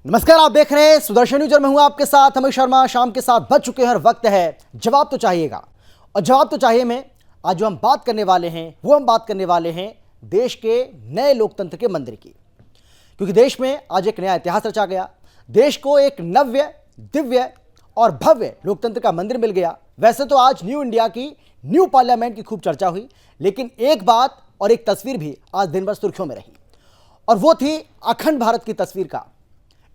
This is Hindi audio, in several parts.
नमस्कार, आप देख रहे हैं सुदर्शन न्यूज और मैं हूं आपके साथ अमित शर्मा। शाम के 7 बज चुके हैं और वक्त है जवाब तो चाहिएगा। और जवाब तो चाहिए में आज जो हम बात करने वाले हैं वो हम बात करने वाले हैं देश के नए लोकतंत्र के मंदिर की, क्योंकि देश में आज एक नया इतिहास रचा गया। देश को एक नव्य, दिव्य और भव्य लोकतंत्र का मंदिर मिल गया। वैसे तो आज न्यू इंडिया की, न्यू पार्लियामेंट की खूब चर्चा हुई, लेकिन एक बात और एक तस्वीर भी आज दिन भर सुर्खियों में रही, और वो थी अखंड भारत की तस्वीर का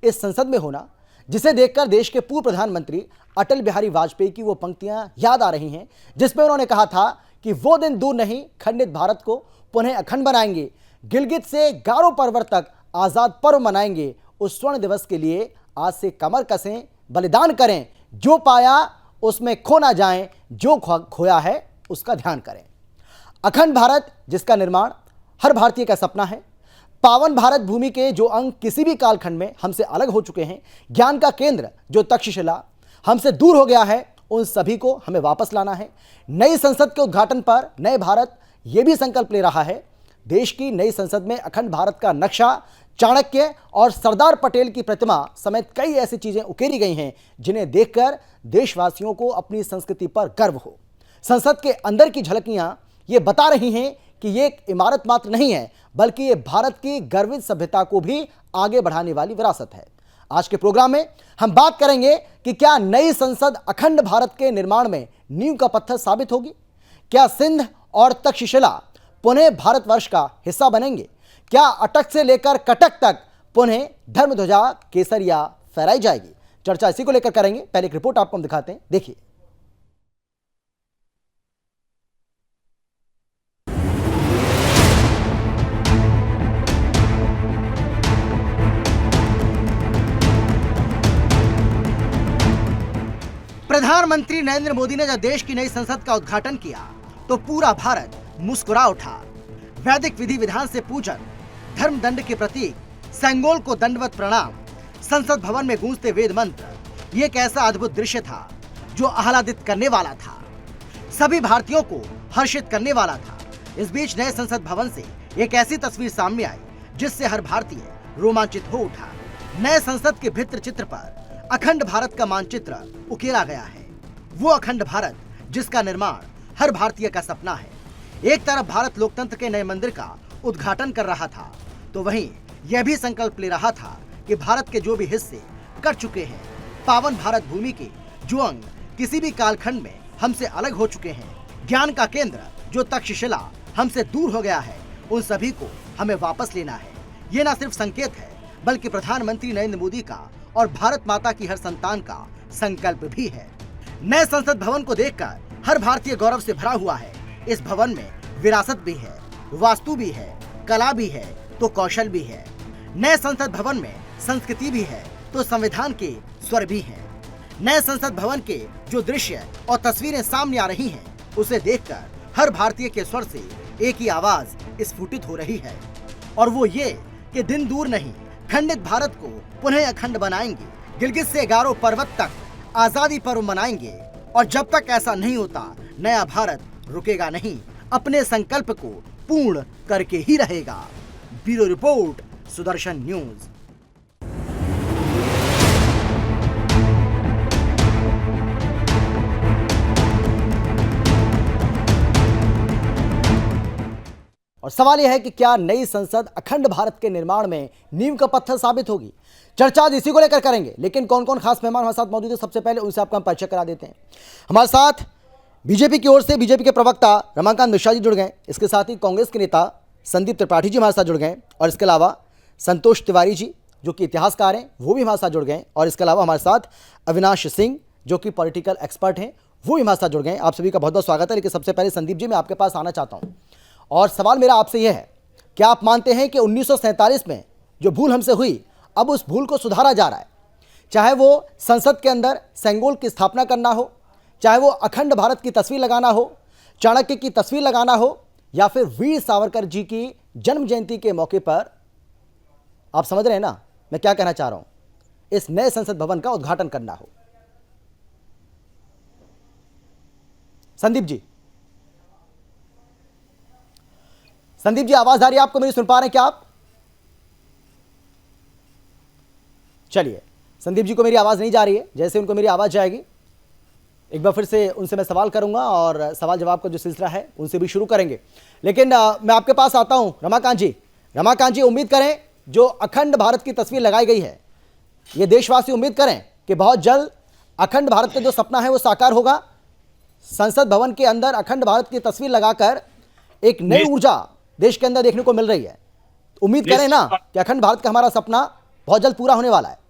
इस संसद में होना, जिसे देखकर देश के पूर्व प्रधानमंत्री अटल बिहारी वाजपेयी की वो पंक्तियां याद आ रही हैं, जिसमें उन्होंने कहा था कि वो दिन दूर नहीं, खंडित भारत को पुनः अखंड बनाएंगे, गिलगित से गारो पर्वत तक आजाद पर्व मनाएंगे। उस स्वर्ण दिवस के लिए आज से कमर कसें, बलिदान करें, जो पाया उसमें खो ना जाएं, जो खोया है उसका ध्यान करें। अखंड भारत जिसका निर्माण हर भारतीय का सपना है, पावन भारत भूमि के जो अंग किसी भी कालखंड में हमसे अलग हो चुके हैं, ज्ञान का केंद्र जो तक्षशिला हमसे दूर हो गया है, उन सभी को हमें वापस लाना है। नई संसद के उद्घाटन पर नए भारत ये भी संकल्प ले रहा है। देश की नई संसद में अखंड भारत का नक्शा, चाणक्य और सरदार पटेल की प्रतिमा समेत कई ऐसी चीजें उकेरी गई हैं जिन्हें देखकर देशवासियों को अपनी संस्कृति पर गर्व हो। संसद के अंदर की झलकियां ये बता रही हैं कि ये एक इमारत मात्र नहीं है, बल्कि ये भारत की गर्वित सभ्यता को भी आगे बढ़ाने वाली विरासत है। आज के प्रोग्राम में हम बात करेंगे कि क्या नई संसद अखंड भारत के निर्माण में नींव का पत्थर साबित होगी? क्या सिंध और तक्षशिला पुनः भारतवर्ष का हिस्सा बनेंगे? क्या अटक से लेकर कटक तक पुनः धर्मध्वजा केसरिया फहराई जाएगी? चर्चा इसी को लेकर करेंगे। पहले एक रिपोर्ट आपको हम दिखाते हैं, देखिए। प्रधानमंत्री नरेंद्र मोदी ने जब देश की नई संसद का उद्घाटन किया तो पूरा भारत मुस्कुरा उठा। वैदिक विधि विधान से पूजन, धर्म दंड के प्रतीक सेंगोल को दंडवत प्रणाम, संसद भवन में गूंजते वेद मंत्र, ये एक ऐसा अद्भुत दृश्य था जो आह्लादित करने वाला था, सभी भारतीयों को हर्षित करने वाला था। इस बीच नए संसद भवन से एक ऐसी तस्वीर सामने आई जिससे हर भारतीय रोमांचित हो उठा। नए संसद के भित्ति चित्र पर अखंड भारत का मानचित्र उकेरा गया है। वो अखंड भारत जिसका निर्माण हर भारतीय का सपना है। एक तरफ भारत लोकतंत्र के नए मंदिर का उद्घाटन कर रहा था, तो वहीं यह भी संकल्प ले रहा था कि भारत के जो भी हिस्से कट चुके हैं, पावन भारत भूमि के जो अंग किसी भी कालखंड में हमसे अलग हो चुके हैं, ज्ञान का केंद्र जो तक्षशिला हमसे दूर हो गया है, उन सभी को हमें वापस लेना है। ये न सिर्फ संकेत है, बल्कि प्रधानमंत्री नरेंद्र मोदी का और भारत माता की हर संतान का संकल्प भी है। नए संसद भवन को देखकर हर भारतीय गौरव से भरा हुआ है। इस भवन में विरासत भी है, वास्तु भी है, कला भी है तो कौशल भी है। नए संसद भवन में संस्कृति भी है तो संविधान के स्वर भी है। नए संसद भवन के जो दृश्य और तस्वीरें सामने आ रही हैं, उसे देखकर हर भारतीय के स्वर से एक ही आवाज स्फुटित हो रही है, और वो ये कि दिन दूर नहीं, खंडित भारत को पुनः अखंड बनाएंगे, गिलगित से गारो पर्वत तक आजादी पर्व मनाएंगे, और जब तक ऐसा नहीं होता नया भारत रुकेगा नहीं, अपने संकल्प को पूर्ण करके ही रहेगा। Bureau report, Sudarshan news. और सवाल यह है कि क्या नई संसद अखंड भारत के निर्माण में नींव का पत्थर साबित होगी? चर्चा आज इसी को लेकर करेंगे, लेकिन कौन कौन खास मेहमान हमारे साथ मौजूद है, सबसे पहले उनसे आपका हम परिचय करा देते हैं। हमारे साथ बीजेपी की ओर से बीजेपी के प्रवक्ता रमाकांत मिश्रा जी जुड़ गए। इसके साथ ही कांग्रेस के नेता संदीप त्रिपाठी जी हमारे साथ जुड़ गए, और इसके अलावा संतोष तिवारी जी जो कि इतिहासकार हैं, वो भी हमारे साथ जुड़ गए, और इसके अलावा हमारे साथ अविनाश सिंह जो कि पॉलिटिकल एक्सपर्ट हैं, वो भी हमारे साथ जुड़ गए। आप सभी का बहुत बहुत स्वागत है। लेकिन सबसे पहले संदीप जी, मैं आपके पास आना चाहता हूँ, और सवाल मेरा आपसे यह है, क्या आप मानते हैं कि 1947 में जो भूल हमसे हुई, अब उस भूल को सुधारा जा रहा है? चाहे वो संसद के अंदर सेंगोल की स्थापना करना हो, चाहे वो अखंड भारत की तस्वीर लगाना हो, चाणक्य की तस्वीर लगाना हो, या फिर वीर सावरकर जी की जन्म जयंती के मौके पर, आप समझ रहे हैं ना मैं क्या कहना चाह रहा हूं, इस नए संसद भवन का उद्घाटन करना हो। संदीप जी, आवाज आ रही है आपको मेरी? सुन पा रहे हैं क्या आप? चलिए, संदीप जी को मेरी आवाज़ नहीं जा रही है, जैसे उनको मेरी आवाज़ जाएगी एक बार फिर से उनसे मैं सवाल करूंगा और सवाल जवाब का जो सिलसिला है उनसे भी शुरू करेंगे। लेकिन मैं आपके पास आता हूं रमाकांत जी। रमाकांत जी, उम्मीद करें जो अखंड भारत की तस्वीर लगाई गई है, ये देशवासी उम्मीद करें कि बहुत जल्द अखंड भारत का जो सपना है वो साकार होगा। संसद भवन के अंदर अखंड भारत की तस्वीर लगाकर एक नई ऊर्जा देश के अंदर देखने को मिल रही है। उम्मीद करें ना कि अखंड भारत का हमारा सपना बहुत जल्द पूरा होने वाला है।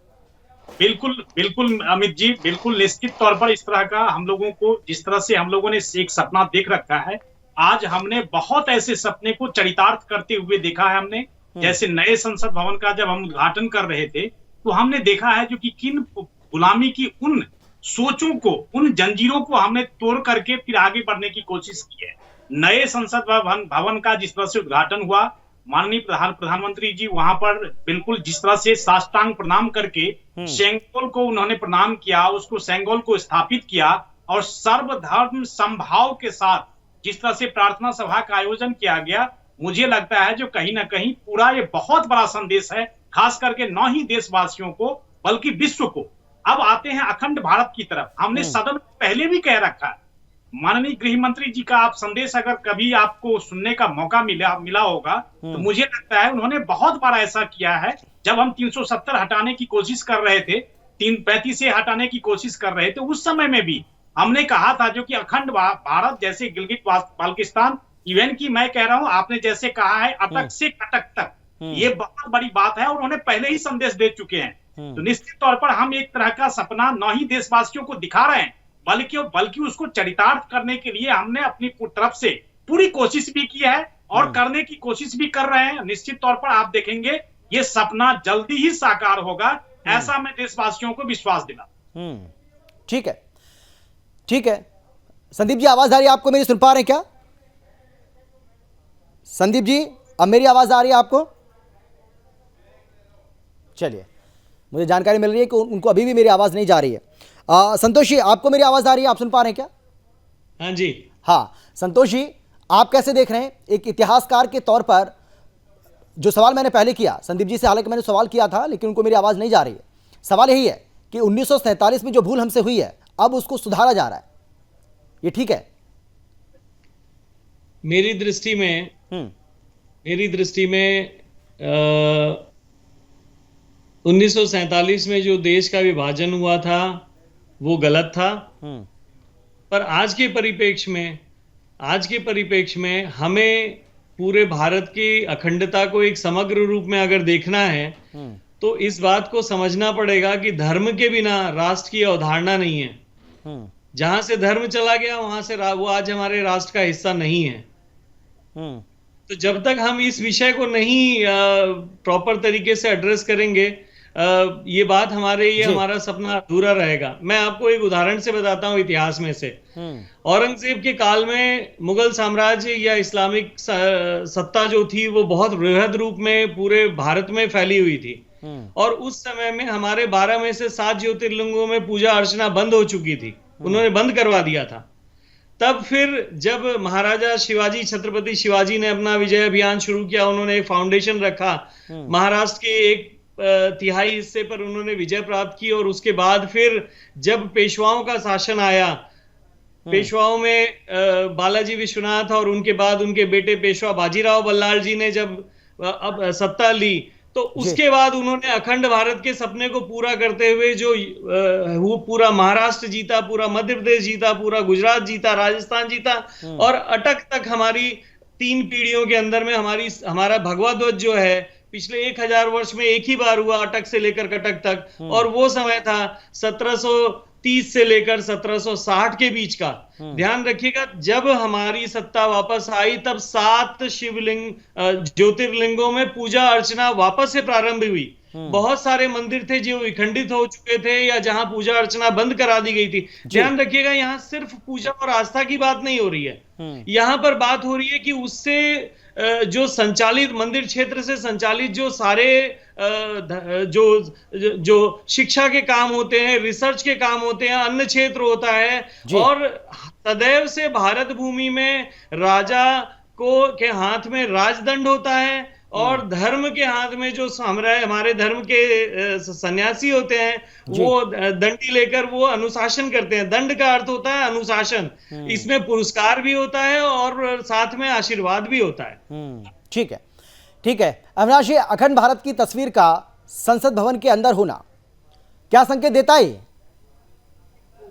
बिल्कुल बिल्कुल अमित जी, बिल्कुल निश्चित तौर पर इस तरह का हम लोगों को, जिस तरह से हम लोगों ने एक सपना देख रखा है, आज हमने बहुत ऐसे सपने को चरितार्थ करते हुए देखा है। हमने जैसे नए संसद भवन का जब हम उद्घाटन कर रहे थे तो हमने देखा है जो कि किन गुलामी की उन सोचों को, उन जंजीरों को हमने तोड़ करके फिर आगे बढ़ने की कोशिश की है। नए संसद भवन का जिस तरह से उद्घाटन हुआ, माननीय प्रधानमंत्री जी वहां पर बिल्कुल जिस तरह से साष्टांग प्रणाम करके सेंगोल को उन्होंने प्रणाम किया, उसको सेंगोल को स्थापित किया और सर्वधर्म समभाव के साथ जिस तरह से प्रार्थना सभा का आयोजन किया गया, मुझे लगता है जो कहीं ना कहीं पूरा ये बहुत बड़ा संदेश है, खास करके न ही देशवासियों को बल्कि विश्व को। अब आते हैं अखंड भारत की तरफ। हमने सदन में पहले भी कह रखा है, माननीय गृह मंत्री जी का आप संदेश अगर कभी आपको सुनने का मौका मिला होगा तो मुझे लगता है उन्होंने बहुत बार ऐसा किया है। जब हम 370 हटाने की कोशिश कर रहे थे, 335 से हटाने की कोशिश कर रहे थे, उस समय में भी हमने कहा था जो कि अखंड भारत, जैसे गिलगित बाल्टिस्तान, इवन की मैं कह रहा हूं आपने जैसे कहा है अटक से कटक तक, ये बहुत बड़ी बात है और उन्होंने पहले ही संदेश दे चुके हैं। तो निश्चित तौर पर हम एक तरह का सपना न ही देशवासियों को दिखा रहे हैं बल्कि उसको चरितार्थ करने के लिए हमने अपनी तरफ से पूरी कोशिश भी की है और करने की कोशिश भी कर रहे हैं। निश्चित तौर पर आप देखेंगे ये सपना जल्दी ही साकार होगा, ऐसा मैं देशवासियों को विश्वास दिला। ठीक है, ठीक है। संदीप जी, आवाज आ रही है आपको मेरी? सुन पा रहे हैं क्या संदीप जी? अब मेरी आवाज आ रही है आपको? चलिए, मुझे जानकारी मिल रही है कि उनको अभी भी मेरी आवाज नहीं जा रही है। संतोष जी, आपको मेरी आवाज आ रही है? आप सुन पा रहे हैं क्या? हाँ जी। हाँ, संतोष जी, आप कैसे देख रहे हैं एक इतिहासकार के तौर पर जो सवाल मैंने पहले किया संदीप जी से? हालांकि मैंने सवाल किया था लेकिन उनको मेरी आवाज नहीं जा रही है। सवाल यही है कि 1947 में जो भूल हमसे हुई है अब उसको सुधारा जा रहा है, ये ठीक है? मेरी दृष्टि में 1947 में जो देश का विभाजन हुआ था वो गलत था। पर आज के परिप्रेक्ष्य में हमें पूरे भारत की अखंडता को एक समग्र रूप में अगर देखना है तो इस बात को समझना पड़ेगा कि धर्म के बिना राष्ट्र की अवधारणा नहीं है। जहां से धर्म चला गया वहां से वो आज हमारे राष्ट्र का हिस्सा नहीं है। तो जब तक हम इस विषय को नहीं प्रॉपर तरीके से एड्रेस करेंगे, ये बात हमारा सपना अधूरा रहेगा। मैं आपको एक उदाहरण से बताता हूं इतिहास में से। औरंगजेब के काल में मुगल साम्राज्य या इस्लामिक सत्ता जो थी वो बहुत वृहद रूप में पूरे भारत में फैली हुई थी और उस समय में हमारे 12 में से 7 ज्योतिर्लिंगों में पूजा अर्चना बंद हो चुकी थी, उन्होंने बंद करवा दिया था। तब फिर जब महाराजा शिवाजी, छत्रपति शिवाजी ने अपना विजय अभियान शुरू किया, उन्होंने एक फाउंडेशन रखा, महाराष्ट्र के एक तिहाई हिस्से पर उन्होंने विजय प्राप्त की और उसके बाद फिर जब पेशवाओं का शासन आया, पेशवाओं में बालाजी विश्वनाथ और उनके बाद उनके बेटे पेशवा बाजीराव बल्लाल जी ने जब अब सत्ता ली, तो उसके बाद उन्होंने अखंड भारत के सपने को पूरा करते हुए जो वो पूरा महाराष्ट्र जीता, पूरा मध्य प्रदेश जीता, पूरा गुजरात जीता, राजस्थान जीता और अटक तक हमारी 3 पीढ़ियों के अंदर में हमारा भगवा ध्वज जो है पिछले 1000 वर्ष में एक ही बार हुआ, अटक से लेकर कटक तक। और वो समय था 1730 से लेकर 1760 के बीच का। ध्यान रखिएगा, जब हमारी सत्ता वापस आई तब 7 शिवलिंग ज्योतिर्लिंगों में पूजा अर्चना वापस से प्रारंभ हुई। बहुत सारे मंदिर थे जो विखंडित हो चुके थे या जहां पूजा अर्चना बंद करा दी गई थी। ध्यान रखिएगा, यहाँ सिर्फ पूजा और आस्था की बात नहीं हो रही है, यहाँ पर बात हो रही है कि उससे जो संचालित मंदिर क्षेत्र से संचालित जो सारे जो शिक्षा के काम होते हैं, रिसर्च के काम होते हैं, अन्न क्षेत्र होता है और सदैव से भारत भूमि में राजा के हाथ में राजदंड होता है और धर्म के हाथ में जो हमारे धर्म के सन्यासी होते हैं, वो दंडी लेकर वो अनुशासन करते हैं। दंड का अर्थ होता है अनुशासन, इसमें पुरस्कार भी होता है और साथ में आशीर्वाद भी होता है। ठीक है, ठीक है। अविनाश जी, अखंड भारत की तस्वीर का संसद भवन के अंदर होना क्या संकेत देता है?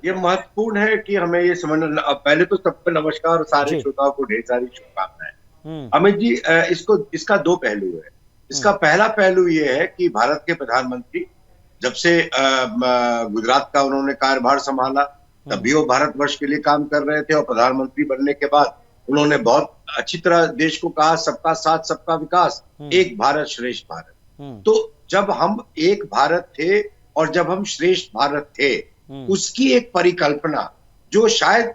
ये महत्वपूर्ण है कि हमें ये समझना। पहले तो सबको नमस्कार और सारे श्रोताओं को ढेर सारी शुभकामनाएं। अमित जी, इसका दो पहलू है। इसका पहला पहलू ये है कि भारत के प्रधानमंत्री जब से गुजरात का उन्होंने कार्यभार संभाला, तब भी वो भारतवर्ष के लिए काम कर रहे थे, और प्रधानमंत्री बनने के बाद उन्होंने बहुत अच्छी तरह देश को कहा सबका साथ सबका विकास, एक भारत श्रेष्ठ भारत। तो जब हम एक भारत थे और जब हम श्रेष्ठ भारत थे, उसकी एक परिकल्पना जो शायद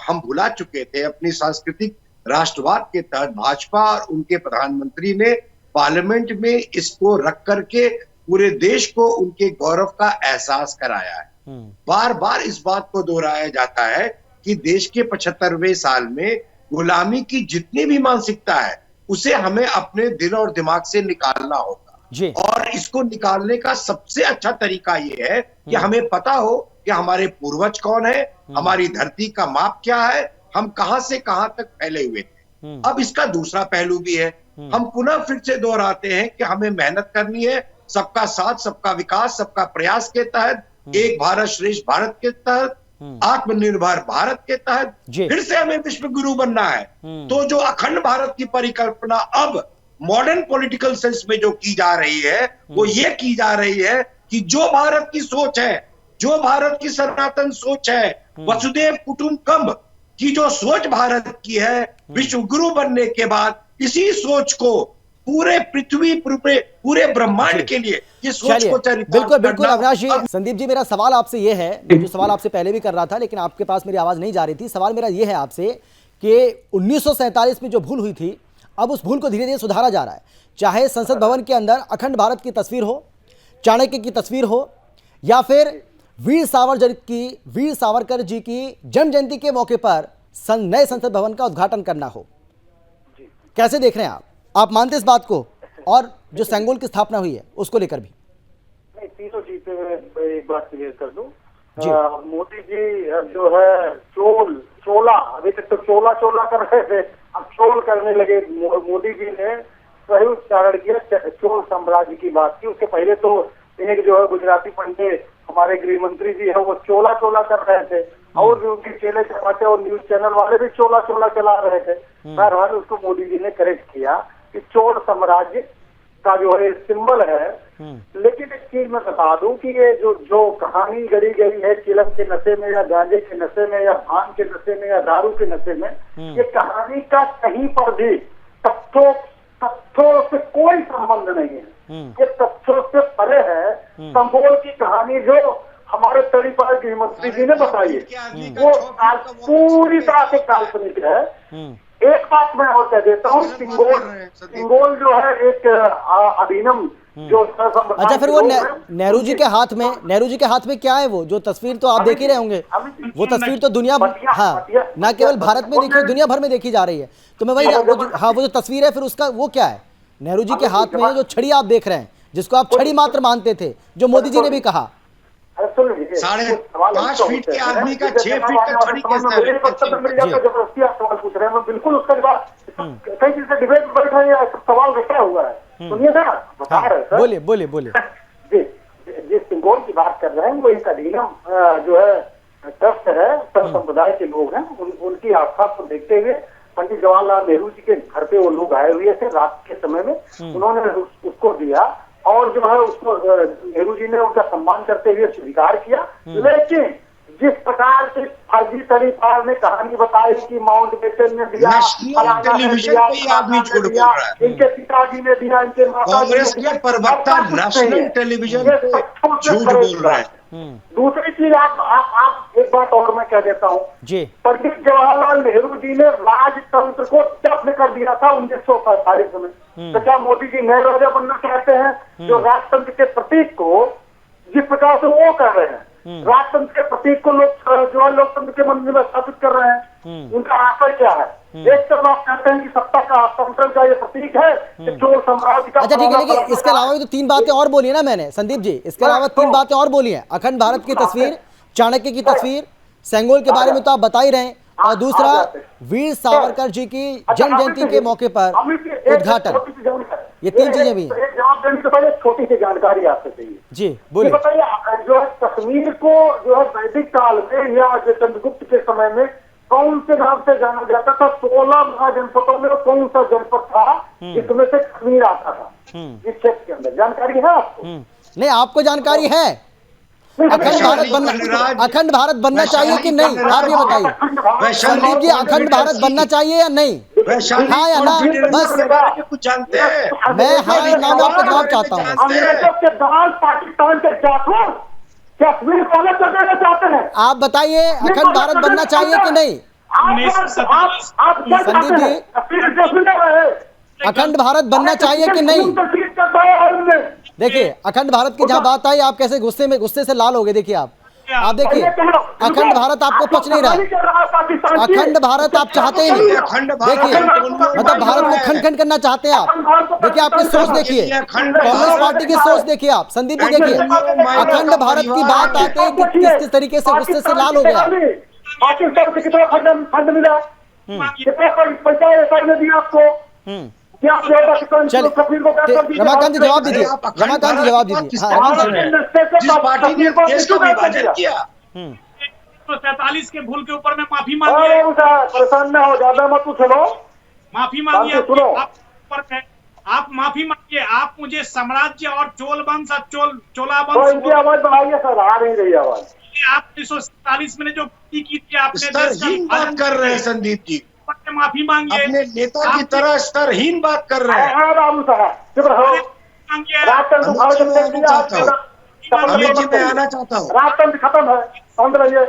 हम भुला चुके थे अपनी सांस्कृतिक राष्ट्रवाद के तहत, भाजपा और उनके प्रधानमंत्री ने पार्लियामेंट में इसको रख करके पूरे देश को उनके गौरव का एहसास कराया है। बार बार इस बात को दोहराया जाता है कि देश के 75वें साल में गुलामी की जितनी भी मानसिकता है उसे हमें अपने दिल और दिमाग से निकालना होगा, और इसको निकालने का सबसे अच्छा तरीका ये है कि हमें पता हो कि हमारे पूर्वज कौन है, हमारी धरती का माप क्या है, हम कहां से कहां तक फैले हुए थे। अब इसका दूसरा पहलू भी है। हम पुनः फिर से दोहराते हैं कि हमें मेहनत करनी है, सबका साथ सबका विकास सबका प्रयास के तहत, एक भारत श्रेष्ठ भारत के तहत, आत्मनिर्भर भारत के तहत फिर से हमें विश्व गुरु बनना है। तो जो अखंड भारत की परिकल्पना अब मॉडर्न पॉलिटिकल सेंस में जो की जा रही है, वो ये की जा रही है कि जो भारत की सोच है, जो भारत की सनातन सोच है, वसुदेव कुटुंबकम की जो सोच भारत की है, विश्व गुरु बनने के बाद इसी सोच को पूरे पृथ्वी पूरे ब्रह्मांड के लिए ये सोच को बिल्कुल बिल्कुल। अविनाश जी, संदीप जी, मेरा सवाल आपसे ये है, जो सवाल आपसे पहले भी कर रहा था लेकिन आपके पास मेरी आवाज नहीं जा रही थी। सवाल मेरा ये है आपसे कि 1947 में जो भूल हुई थी, अब उस भूल को धीरे धीरे सुधारा जा रहा है। चाहे संसद भवन के अंदर अखंड भारत की तस्वीर हो, चाणक्य की तस्वीर हो, या फिर वीर सावरकर जी की जन्म जयंती के मौके पर नए संसद भवन का उद्घाटन करना हो, कैसे देख रहे हैं आप मानते इस बात को? और जो सेंगोल की स्थापना हुई है उसको लेकर भी। नहीं, तीनों चीजें मैं एक बात क्लियर कर दूं। मोदी जी जो है चोला, अभी तक तो चोला कर रहे थे, अब चोल करने लगे। मोदी जी ने सही उच्चारण किया, चोल साम्राज्य की बात की। उसके पहले तो एक जो है गुजराती पंडित हमारे गृह मंत्री जी है, वो चोला कर रहे थे, और भी उनके चेले चपाटे और न्यूज चैनल वाले भी चोला चला रहे थे। बहरहाल उसको मोदी जी ने करेक्ट किया कि चोल साम्राज्य का जो है सिंबल है। लेकिन एक चीज मैं बता दूं कि ये जो कहानी गढ़ी गई है चिलम के नशे में या गांजे के नशे में या भांग के नशे में या दारू के नशे में, ये कहानी का कहीं पर भी तथ्यों से कोई संबंध नहीं है। ये तथ्यों से परे है। संबोल की कहानी जो हमारे तड़ीपार गृह मंत्री जी ने बताई है, वो पूरी तरह से काल्पनिक है। एक बात मैं और कह देता हूँ, सिंगोल जो है एक अधिनियम जो अच्छा, फिर वो नेहरू जी के हाथ में क्या है? वो जो तस्वीर तो आप देख ही रहे होंगे, वो तस्वीर तो दुनिया न केवल भारत में देखी, दुनिया भर में देखी जा रही है। तो मैं वही वो जो तस्वीर है फिर उसका वो क्या है? नेहरू जी के हाथ में जो छड़ी आप देख रहे हैं, जिसको आप छड़ी मात्र मानते थे, जो मोदी जी ने भी कहा 5.5 फीट के आदमी का 6 फीट का छड़ी कैसे है? जबरदस्ती आप सवाल पूछ रहे हैं, मैं बिल्कुल उसका जवाब कई चीज से डिबेट में बैठा है, सवाल रखा हुआ है। सुनिए ना, बता रहे सर। बोलिए जी, जिस सिंगोल की बात कर रहे हैं वो एक अधिनियम जो है ट्रस्ट है, सर्व संप्रदाय के लोग हैं, उनकी आस्था को देखते हुए पंडित जवाहरलाल नेहरू जी के घर पे वो लोग आए हुए थे रात के समय में, उन्होंने उसको दिया और जो है उसको नेहरू जी ने उनका सम्मान करते हुए स्वीकार किया। लेकिन जिस प्रकार से फर्जी तरीपाल ने कहानी बताई कि माउंट बेटन ने दिया, टेलीविजन पे आदमी झूठ बोल रहा है, इनके पिताजी ने दिया, इनके कांग्रेस के प्रवक्ता नेशनल टेलीविजन पे झूठ बोल रहा है। दूसरी चीज आप एक बात और मैं कह देता हूँ, पंडित जवाहरलाल नेहरू जी ने राजतंत्र को दफन कर दिया था 1947 में। तो क्या मोदी जी नए राजा बनना चाहते हैं? जो राजतंत्र के प्रतीक को जिस प्रकार से वो कर रहे हैं, राजतंत्र के प्रतीक को लोग जो है लोकतंत्र के मंदिर में स्थापित कर रहे हैं, उनका आशय क्या है? एक तरफ आप कहते हैं कि सत्ता का हस्तांतरण का ये प्रतीक है कि चोर साम्राज्य का। अच्छा ठीक है, लेकिन इसके अलावा भी तो 3 बातें और बोली है ना मैंने, संदीप जी, इसके अलावा 3 बातें और बोली हैं। अखंड भारत की तस्वीर, चाणक्य की तस्वीर, सेंगोल के बारे में तो आप बता ही रहे हैं, और दूसरा वीर सावरकर जी की जन्म जयंती के मौके पर उद्घाटन, ये 3 चीजें भी हैं। एक जवाब देने से पहले छोटी सी जानकारी आपसे चाहिए जी बोलिए। बताइए, जो है कश्मीर को जो है वैदिक काल में या चंद्रगुप्त के समय में कौन से नाम से जाना जाता था? 16 महाजनपदों में कौन सा जनपद था जिसमें से कश्मीर आता था इस क्षेत्र के अंदर? जानकारी है आपको? नहीं, आपको जानकारी है? अखंड भारत बनना चाहिए कि नहीं, आप ये बताइए संदीप जी, अखंड भारत बनना चाहिए या नहीं? हाँ या ना? बस कुछ जानते हैं? मैं हाँ या ना में आपको जवाब चाहता हूँ। अंग्रेजों के दौरान पाकिस्तान के जासूस कश्मीर को अलग कर देना चाहते हैं। आप बताइए, अखंड भारत बनना चाहिए कि नहीं? आप क्या संदीप जी, अखंड भारत बनना चाहिए कि नहीं? देखिए, अखंड भारत की जहां बात आई, आप कैसे गुस्से से लाल हो गए। देखिए आप देखिए, अखंड भारत आपको पच नहीं रहा, अखंड भारत आप चाहते ही नहीं। देखिए, मतलब भारत को खंड खंड करना चाहते हैं आप। देखिए आपकी सोच देखिए, कांग्रेस पार्टी की सोच देखिए आप। संदीप जी देखिए, अखंड भारत की बात आते हैं कि किस किस तरीके से गुस्से से लाल हो गया। पाकिस्तान से कितना फंड मिला, कितना पंचायत ने दिया आपको? रमाकांत जी जवाब दीजिए, रमाकांत जी जवाब दीजिए। जिस पार्टी ने देश को विभाजन किया, 147 के भूल के ऊपर में माफी मांगिए। परेशान न हो, ज्यादा मत पूछो, माफी मांगिए। सुनो, आप माफी मांगिए। आप मुझे साम्राज्य और चोल वंश, चोला वंश, इनकी आवाज बढ़ाइए सर, आ नहीं रही आवाज। आप 1947 में जो की थी, आपने स्तरहीन बात कर रहे हैं संदीप जी, माफी मांगिए। अपने नेता की तरह स्तरहीन बात कर रहे हैं। हाँ बाबू साहब चुप रहो। अमित जी मैं आना चाहता हूँ। राजतंत्र खत्म है, समझ रहिए,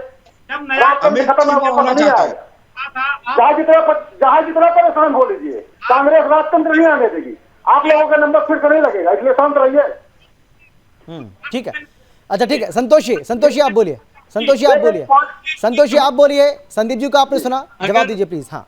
राजतंत्र खत्म है, वापस नहीं आएगा। जहाँ जितना परेशान हो लीजिए, कांग्रेस राजतंत्र नहीं आने देगी। आप लोगों का नंबर फिर से नहीं लगेगा, इसलिए शांत रहिए। ठीक है, अच्छा ठीक है। संतोषी आप बोलिए, संतोषी आप बोलिए। संदीप जी को आपने सुना, जवाब दीजिए प्लीज। हाँ,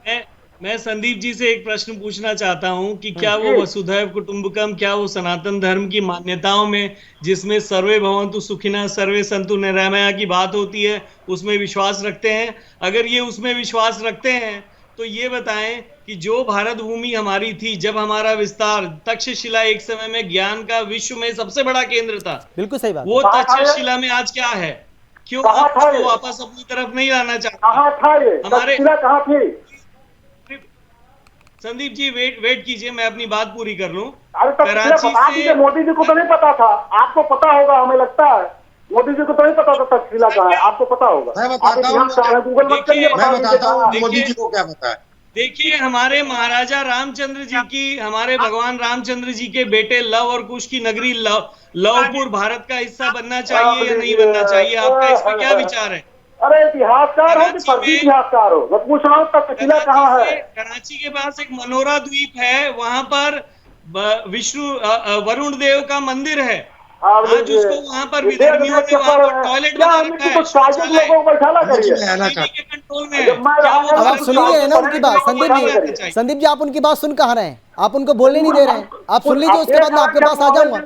मैं संदीप जी से एक प्रश्न पूछना चाहता हूं कि क्या वो वसुधैव कुटुंबकम, क्या वो सनातन धर्म की मान्यताओं में जिसमें सर्वे भवन्तु सुखिनः सर्वे सन्तु निरामया की बात होती है, उसमें विश्वास रखते हैं? अगर ये उसमें विश्वास रखते हैं तो ये बताएं कि जो भारत भूमि हमारी थी, जब हमारा विस्तार, तक्षशिला एक समय में ज्ञान का विश्व में सबसे बड़ा केंद्र था। बिल्कुल सही बात। वो तक्षशिला में आज क्या है? क्यों उसको वापस अपनी तरफ नहीं लाना चाहता? हमारे कहाँ थी? संदीप जी वेट कीजिए, मैं अपनी बात पूरी कर लूं। कराची से मोदी जी को तो नहीं पता था, आपको पता होगा, हमें लगता है मोदी जी को तो नहीं पता था तक्षशिला कहाँ है, आपको पता होगा। मैं बताता हूँ मोदी जी को क्या पता है। देखिए, हमारे महाराजा रामचंद्र जी की, हमारे भगवान रामचंद्र जी के बेटे लव और कुश की नगरी लवपुर भारत का हिस्सा बनना चाहिए या नहीं बनना चाहिए? आपका इस पर क्या विचार है? अरे इतिहासकार हो कि फर्जी इतिहासकार हो, मैं पूछ रहा हूँ तक्षशिला कहाँ है? कराची के पास एक मनोरा द्वीप है, वहाँ पर विष्णु वरुण देव का मंदिर है। आज उसको वहाँ पर विधर्मियों ने वहाँ पर टॉयलेट बना रखा है। कंट्रोल में है। अब आप सुन लिए ना उनकी बात। संदीप जी आप उनकी बात सुन कहाँ रहे हैं? आप उनको बोलने नहीं दे रहे हैं। आप सुन लीजिए, उसके बाद मैं आपके पास आ जाऊंगा।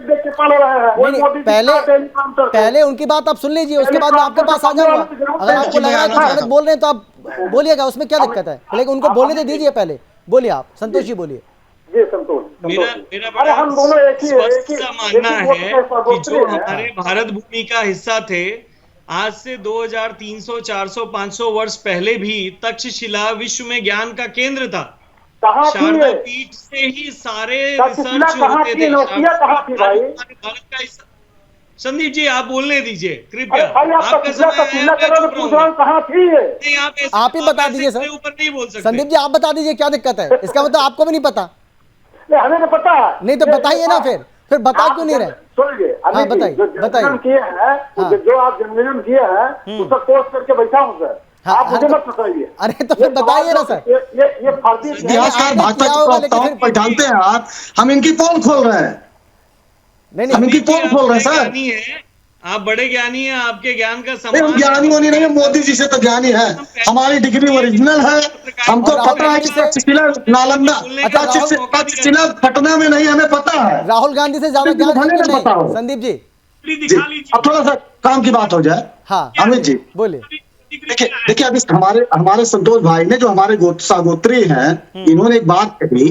पहले उनकी बात आप सुन लीजिए, उसके बाद मैं आपके पास आ जाऊंगा। अगर आपको लग रहा है कि गलत बोल रहे हैं तो आप बोलिएगा, उसमें क्या दिक्कत है, लेकिन उनको बोलने तो दीजिए। पहले बोलिए आप, संतोष जी बोलिए। मेरा बड़ा स्पष्ट सा मानना है कि जो हमारे भारत भूमि का हिस्सा थे, आज से 2300, 400, 500 वर्ष पहले भी तक्षशिला विश्व में ज्ञान का केंद्र था। शारदा पीठ से ही सारे रिसर्च होते थे। भारत का हिस्सा। संदीप जी आप बोलने दीजिए कृपया, आपका समय आप ही बता दीजिए सर। ऊपर नहीं बोल सकते। संदीप जी आप बता दीजिए क्या दिक्कत है? इसका मतलब आपको भी नहीं पता? हमें तो पता है। नहीं तो बताइए ना, फिर बता क्यों नहीं रहे? सुनिए, हाँ बताइए। किए हैं जो आप जन्मदिन किए हैं उसका कोर्स करके बैठा हूँ सर। आप मुझे मत बताइए। अरे तो फिर बताइए ना सर। ये फर्जी जानते हैं आप, हम इनकी पोल खोल रहे हैं। नहीं हम इनकी पोल खोल रहे हैं सर। आप बड़े ज्ञानी हैं, आपके ज्ञान का नहीं, हम सम्मान ज्ञानी होनी नहीं, मोदी जी से तो ज्ञानी है, हमारी डिग्री ओरिजिनल है, हमको पता है कि तक्षशिला नालंदा, तक्षशिला पटना में नहीं, हमें पता है। राहुल गांधी से ज्यादा ज्ञान है कि पता हो नहीं संदीप जी? दिखा लीजिए। अब थोड़ा सा काम की बात हो जाए। हाँ अमित जी बोलिए। देखिए अभी हमारे संतोष भाई ने, जो हमारे सागोत्री हैं, इन्होंने एक बात कही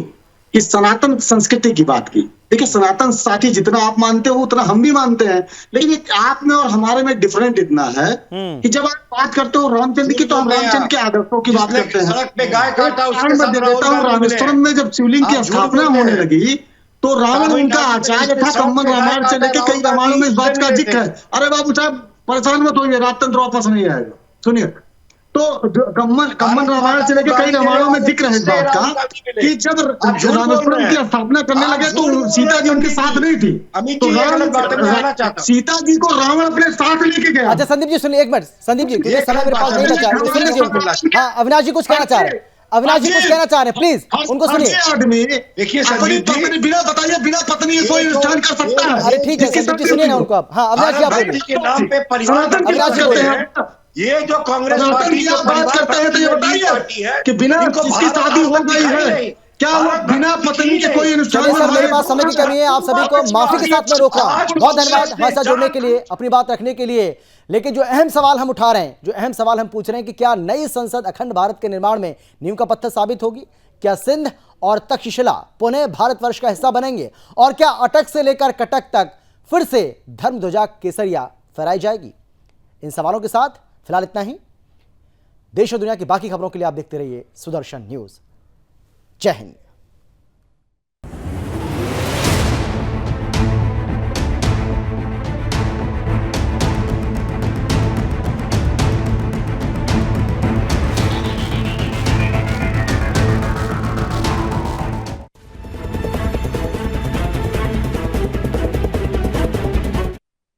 कि सनातन संस्कृति की बात की। देखिए सनातन साथी, जितना आप मानते हो उतना हम भी मानते हैं, लेकिन एक आप में और हमारे में डिफरेंट इतना है कि जब आप बात करते हो रामचंद्र की, तो हम रामचंद्र के आदर्शों की बात करते हैं। सड़क पे गाय काटा उसके साथ देता हूँ, रामेश्वरम में जब शिवलिंग की स्थापना होने लगी तो रावण उनका आचार्य था। कम्मन रामायण से लेकर कई रामायणों में इस बात का जिक्र है। अरे बाबू साहब परेशान मत होइए, राजतंत्र वापस नहीं आएगा। सुनिए, तो कम्मन रामायण से लेकर कई रामायणों में जिक्र है इस बात का कि जब रामेश्वरम की स्थापना करने लगे तो सीता जी उनके साथ नहीं थी, तो सीता जी को रावण अपने साथ लेके गया। अच्छा संदीप जी सुनिए एक मिनट, संदीप जी क्योंकि समय मेरे पास नहीं बचा, सुन लीजिए। हाँ अविनाश जी कुछ कहना चाह रहे हैं, अविनाश जी कुछ कहना चाह रहे हैं, प्लीज उनको सुनिए। आदमी देखिए अपनी पत्नी बिना बताइए, बिना पत्नी के कोई अनुष्ठान कर सकता है। अरे ठीक है संदीप जी सुनिए ना उनको आप। हाँ अविनाश जी आप बोलिए। के नाम पे परिवार करते हैं, ये जो कांग्रेस पार्टी की बात करते हैं तो ये बताइए कि बिना जिसकी शादी हो गई है, क्या वो बिना पत्नी के कोई अनुष्ठान? चलिए सर मेरे पास समय की कमी है, आप सभी को माफी के साथ मैं रोक रहा हूं। बहुत धन्यवाद हमारे साथ जुड़ने के लिए, अपनी बात रखने के लिए। लेकिन जो अहम सवाल हम उठा रहे हैं, जो अहम सवाल हम पूछ रहे हैं कि क्या नई संसद अखंड भारत के निर्माण में नींव का पत्थर साबित होगी? क्या सिंध और तक्षशिला पुनः भारतवर्ष का हिस्सा बनेंगे? और क्या अटक से लेकर कटक तक फिर से धर्म ध्वजा केसरिया फहराई जाएगी? इन सवालों के साथ फिलहाल इतना ही। देश और दुनिया की बाकी खबरों के लिए आप देखते रहिए सुदर्शन न्यूज। जय हिंद।